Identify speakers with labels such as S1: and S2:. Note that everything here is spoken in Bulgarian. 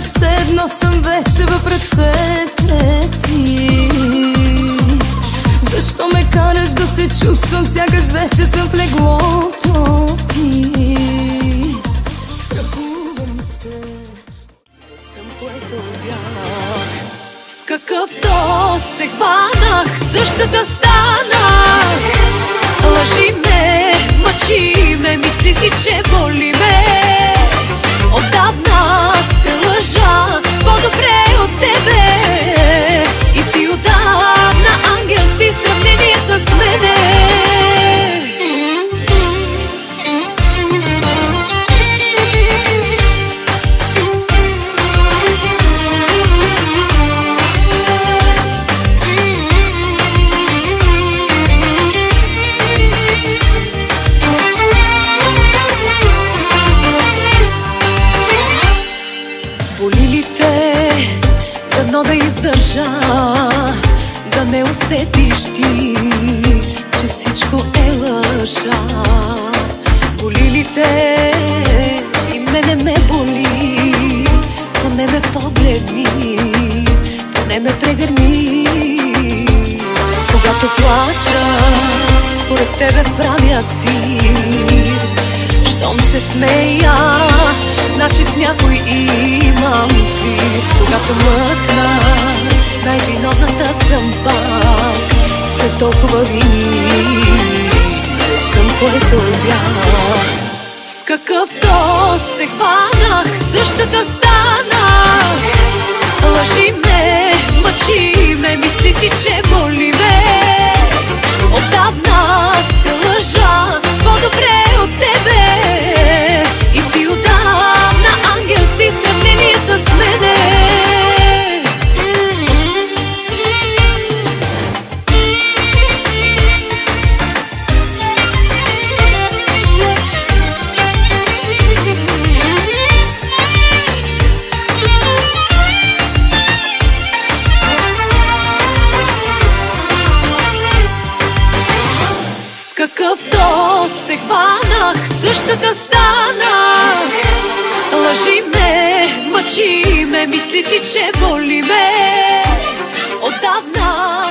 S1: изглеждаш все едно съм вече в ръцете ти. Защо ме караш да се чувствам, сякаш вече съм в леглото ти? Страхувам се, не съм което бях. С какъв досег хванах, същата станах. Лъжи ме, мъчи ме, мисли си, че боли ме. Отдавна те лъжа, по-добре от тебе. И ти отдавна ангел си, сравнение с мене. Боли ли те дано да издържа, да не усетиш ти, че всичко е лъжа? Боли ли те и мене ме боли, поне ме погледни, поне ме прегърни. Когато плачат, според тебе правят цирк. Щом се смея, значи с някой имам флирт. Когато мъкна, най-виновната съм пак. След толкова вини не съм което бях. С какъв досег хванах, същата станах. Лъжи ме, мъчи ме, мисли си, че боли ме. Отдавна те лъжа, по-добре от тебе. И ти отдавна ангел си, сравнение с мене. С какъв досег хванах, същата станах. Лъжи ме, мъчи ме, мисли си, че боли ме. Отдавна